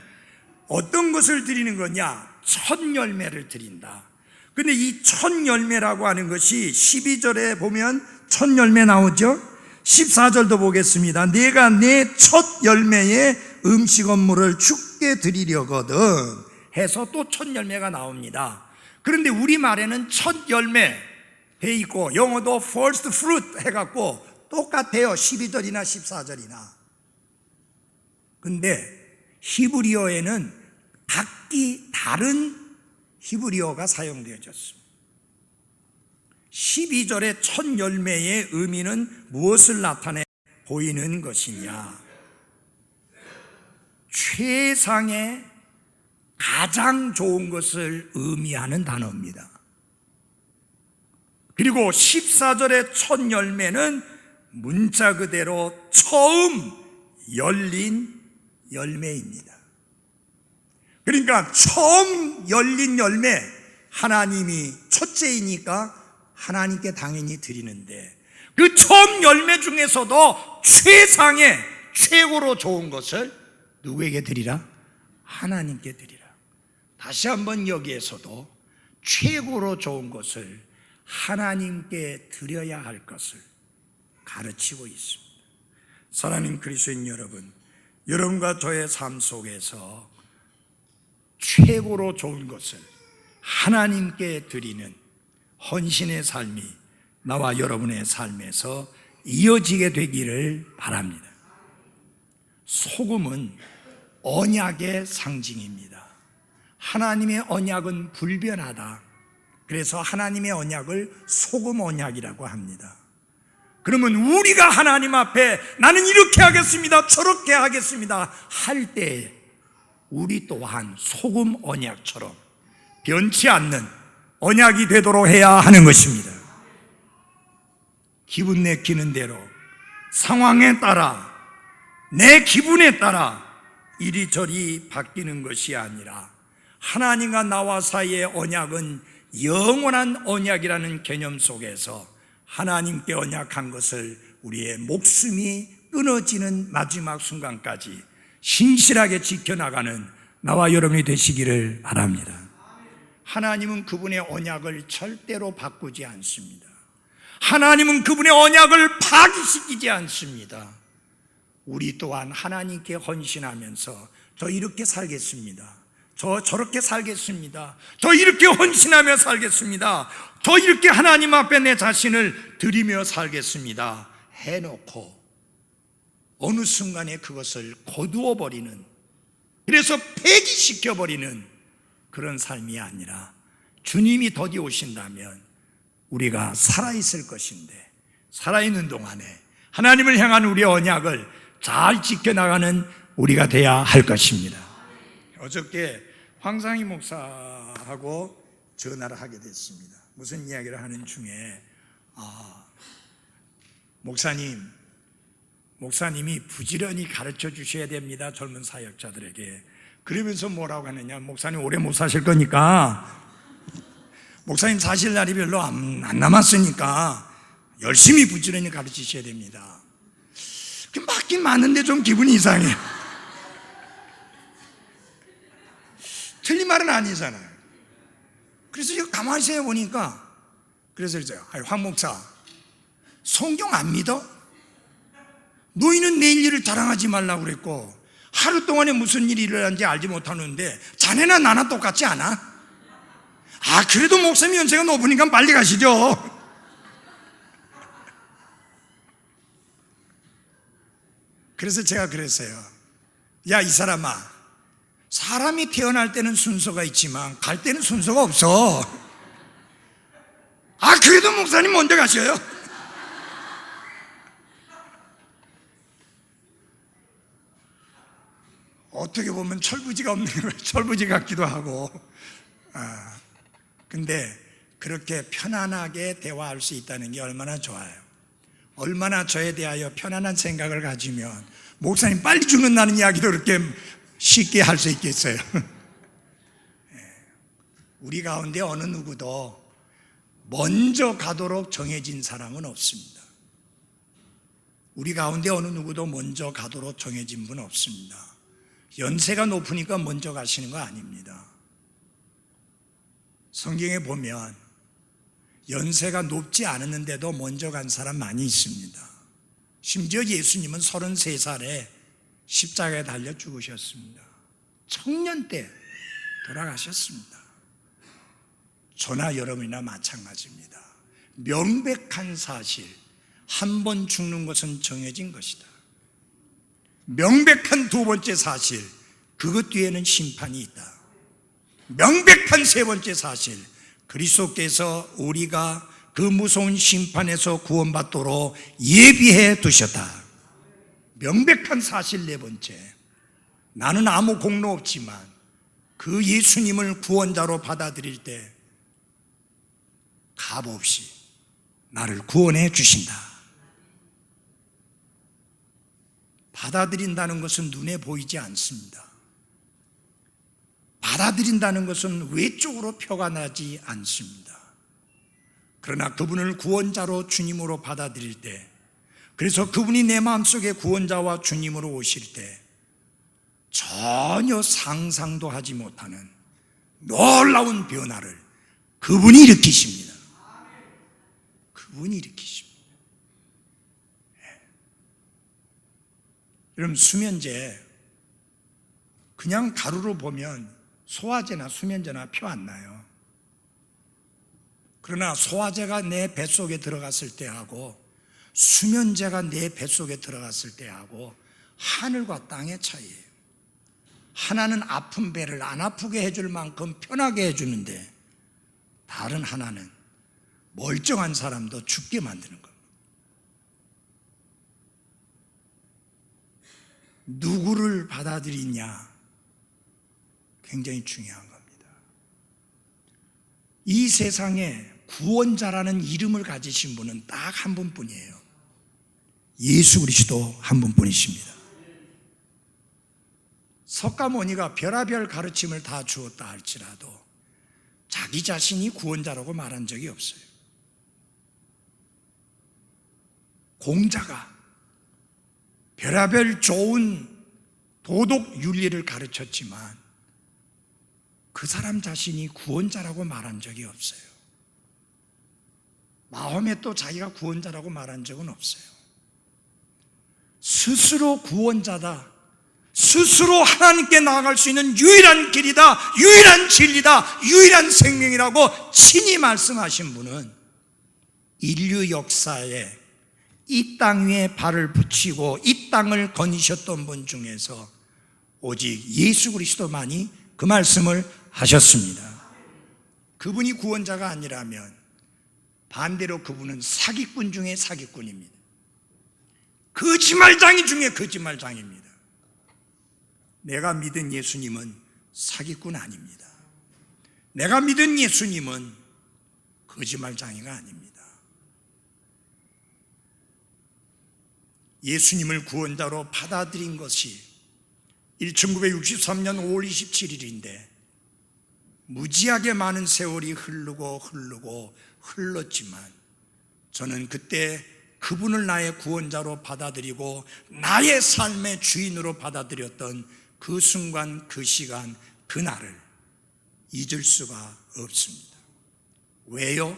어떤 것을 드리는 거냐? 첫 열매를 드린다. 근데 이 첫 열매라고 하는 것이 12절에 보면 첫 열매 나오죠? 14절도 보겠습니다. 내가 내 첫 열매의 음식 헌물을 주께 드리려거든 해서 또 첫 열매가 나옵니다. 그런데 우리말에는 첫 열매 돼 있고 영어도 first fruit 해갖고 똑같아요. 12절이나 14절이나. 근데 히브리어에는 각기 다른 히브리어가 사용되어졌습니다. 12절의 첫 열매의 의미는 무엇을 나타내 보이는 것이냐? 최상의 가장 좋은 것을 의미하는 단어입니다. 그리고 14절의 첫 열매는 문자 그대로 처음 열린 열매입니다. 그러니까 처음 열린 열매, 하나님이 첫째이니까 하나님께 당연히 드리는데, 그 처음 열매 중에서도 최상의 최고로 좋은 것을 누구에게 드리라? 하나님께 드리라. 다시 한번 여기에서도 최고로 좋은 것을 하나님께 드려야 할 것을 가르치고 있습니다. 사랑하는 그리스도인 여러분, 여러분과 저의 삶 속에서 최고로 좋은 것을 하나님께 드리는 헌신의 삶이 나와 여러분의 삶에서 이어지게 되기를 바랍니다. 소금은 언약의 상징입니다. 하나님의 언약은 불변하다. 그래서 하나님의 언약을 소금 언약이라고 합니다. 그러면 우리가 하나님 앞에 나는 이렇게 하겠습니다, 저렇게 하겠습니다 할 때 우리 또한 소금 언약처럼 변치 않는 언약이 되도록 해야 하는 것입니다. 기분 내키는 대로, 상황에 따라, 내 기분에 따라 이리저리 바뀌는 것이 아니라 하나님과 나와 사이의 언약은 영원한 언약이라는 개념 속에서 하나님께 언약한 것을 우리의 목숨이 끊어지는 마지막 순간까지 신실하게 지켜나가는 나와 여러분이 되시기를 바랍니다. 하나님은 그분의 언약을 절대로 바꾸지 않습니다. 하나님은 그분의 언약을 파기시키지 않습니다. 우리 또한 하나님께 헌신하면서 저 이렇게 살겠습니다, 저 저렇게 살겠습니다, 저 이렇게 헌신하며 살겠습니다, 저 이렇게 하나님 앞에 내 자신을 드리며 살겠습니다 해놓고 어느 순간에 그것을 거두어 버리는, 그래서 폐기시켜버리는 그런 삶이 아니라 주님이 더디 오신다면 우리가 살아있을 것인데, 살아있는 동안에 하나님을 향한 우리의 언약을 잘 지켜나가는 우리가 돼야 할 것입니다. 어저께 황상희 목사하고 전화를 하게 됐습니다. 무슨 이야기를 하는 중에 목사님이 부지런히 가르쳐 주셔야 됩니다, 젊은 사역자들에게. 그러면서 뭐라고 하느냐, 목사님 오래 못 사실 거니까, 목사님 사실 날이 별로 안 남았으니까 열심히 부지런히 가르치셔야 됩니다. 맞긴 맞는데 좀 기분이 이상해. 틀린 말은 아니잖아요. 그래서 제가 가만히 생각해 보니까, 그래서 황 목사, 성경 안 믿어? 너희는 내일 일을 자랑하지 말라고 그랬고 하루 동안에 무슨 일이 일어난지 알지 못하는데 자네나 나나 똑같지 않아? 그래도 목사님 연세가 높으니까 빨리 가시죠. 그래서 제가 그랬어요. 야, 이 사람아, 사람이 태어날 때는 순서가 있지만 갈 때는 순서가 없어. 그래도 목사님 먼저 가셔요. 어떻게 보면 철부지가 없는 거예요. 철부지 같기도 하고. 근데 그렇게 편안하게 대화할 수 있다는 게 얼마나 좋아요. 얼마나 저에 대하여 편안한 생각을 가지면 목사님 빨리 죽는다는 이야기도 그렇게 쉽게 할 수 있겠어요. 우리 가운데 어느 누구도 먼저 가도록 정해진 사람은 없습니다. 우리 가운데 어느 누구도 먼저 가도록 정해진 분 없습니다. 연세가 높으니까 먼저 가시는 거 아닙니다. 성경에 보면 연세가 높지 않았는데도 먼저 간 사람 많이 있습니다. 심지어 예수님은 33살에 십자가에 달려 죽으셨습니다. 청년 때 돌아가셨습니다. 저나 여러분이나 마찬가지입니다. 명백한 사실, 한 번 죽는 것은 정해진 것이다. 명백한 두 번째 사실, 그것 뒤에는 심판이 있다. 명백한 세 번째 사실, 그리스도께서 우리가 그 무서운 심판에서 구원받도록 예비해 두셨다. 명백한 사실 네 번째, 나는 아무 공로 없지만 그 예수님을 구원자로 받아들일 때 값없이 나를 구원해 주신다. 받아들인다는 것은 눈에 보이지 않습니다. 받아들인다는 것은 외적으로 표가 나지 않습니다. 그러나 그분을 구원자로 주님으로 받아들일 때, 그래서 그분이 내 마음속에 구원자와 주님으로 오실 때 전혀 상상도 하지 못하는 놀라운 변화를 그분이 일으키십니다. 그분이 일으키십니다. 여러분, 수면제 그냥 가루로 보면 소화제나 수면제나 표 안 나요. 그러나 소화제가 내 뱃속에 들어갔을 때하고 수면제가 내 뱃속에 들어갔을 때하고 하늘과 땅의 차이예요. 하나는 아픈 배를 안 아프게 해줄 만큼 편하게 해주는데, 다른 하나는 멀쩡한 사람도 죽게 만드는 겁니다. 누구를 받아들이냐, 굉장히 중요한 겁니다. 이 세상에 구원자라는 이름을 가지신 분은 딱 한 분뿐이에요. 예수 그리스도 한 분뿐이십니다. 석가모니가 별하별 가르침을 다 주었다 할지라도 자기 자신이 구원자라고 말한 적이 없어요. 공자가 별하별 좋은 도덕 윤리를 가르쳤지만 그 사람 자신이 구원자라고 말한 적이 없어요. 마호메도 자기가 구원자라고 말한 적은 없어요. 스스로 구원자다, 스스로 하나님께 나아갈 수 있는 유일한 길이다, 유일한 진리다, 유일한 생명이라고 친히 말씀하신 분은 인류 역사에 이 땅 위에 발을 붙이고 이 땅을 거니셨던 분 중에서 오직 예수 그리스도만이 그 말씀을 하셨습니다. 그분이 구원자가 아니라면 반대로 그분은 사기꾼 중에 사기꾼입니다. 거짓말장이 중에 거짓말장입니다. 내가 믿은 예수님은 사기꾼 아닙니다. 내가 믿은 예수님은 거짓말장이가 아닙니다. 예수님을 구원자로 받아들인 것이 1963년 5월 27일인데 무지하게 많은 세월이 흘렀지만 저는 그때 그분을 나의 구원자로 받아들이고 나의 삶의 주인으로 받아들였던 그 순간, 그 시간, 그날을 잊을 수가 없습니다. 왜요?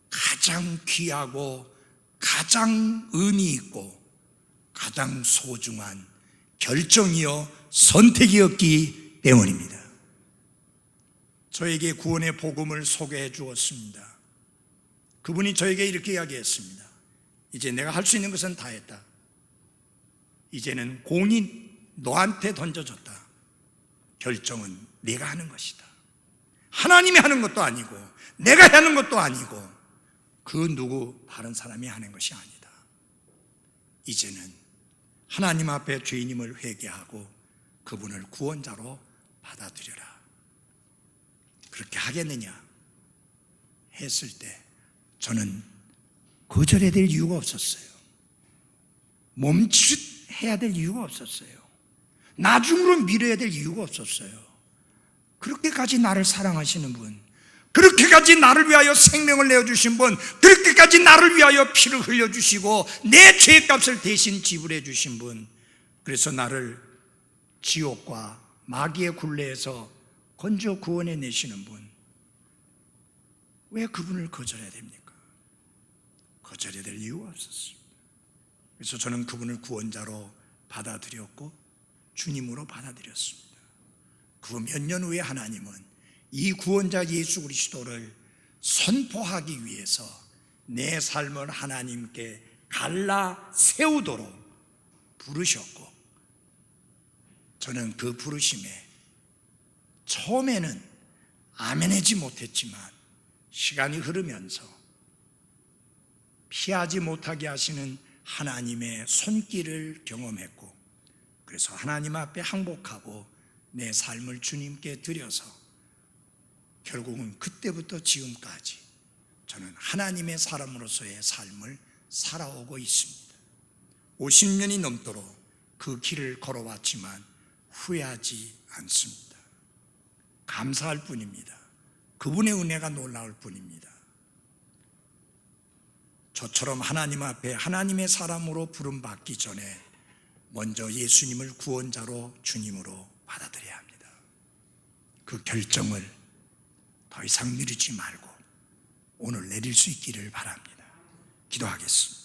가장 귀하고 가장 의미 있고 가장 소중한 결정이요 선택이었기 때문입니다. 저에게 구원의 복음을 소개해 주었습니다. 그분이 저에게 이렇게 이야기했습니다. 이제 내가 할 수 있는 것은 다 했다. 이제는 공이 너한테 던져졌다. 결정은 내가 하는 것이다. 하나님이 하는 것도 아니고 내가 하는 것도 아니고 그 누구 다른 사람이 하는 것이 아니다. 이제는 하나님 앞에 죄인임을 회개하고 그분을 구원자로 받아들여라. 그렇게 하겠느냐 했을 때 저는 거절해야 될 이유가 없었어요. 멈칫해야 될 이유가 없었어요. 나중으로 미뤄야 될 이유가 없었어요. 그렇게까지 나를 사랑하시는 분, 그렇게까지 나를 위하여 생명을 내어주신 분, 그렇게까지 나를 위하여 피를 흘려주시고 내 죄값을 대신 지불해 주신 분, 그래서 나를 지옥과 마귀의 굴레에서 건져 구원해 내시는 분, 왜 그분을 거절해야 됩니까? 거절해야 될 이유가 없었습니다. 그래서 저는 그분을 구원자로 받아들였고 주님으로 받아들였습니다. 그 몇 년 후에 하나님은 이 구원자 예수 그리스도를 선포하기 위해서 내 삶을 하나님께 갈라 세우도록 부르셨고, 저는 그 부르심에 처음에는 아멘하지 못했지만 시간이 흐르면서 피하지 못하게 하시는 하나님의 손길을 경험했고, 그래서 하나님 앞에 항복하고 내 삶을 주님께 드려서 결국은 그때부터 지금까지 저는 하나님의 사람으로서의 삶을 살아오고 있습니다. 50년이 넘도록 그 길을 걸어왔지만 후회하지 않습니다. 감사할 뿐입니다. 그분의 은혜가 놀라울 뿐입니다. 저처럼 하나님 앞에 하나님의 사람으로 부름받기 전에 먼저 예수님을 구원자로 주님으로 받아들여야 합니다. 그 결정을 더 이상 미루지 말고 오늘 내릴 수 있기를 바랍니다. 기도하겠습니다.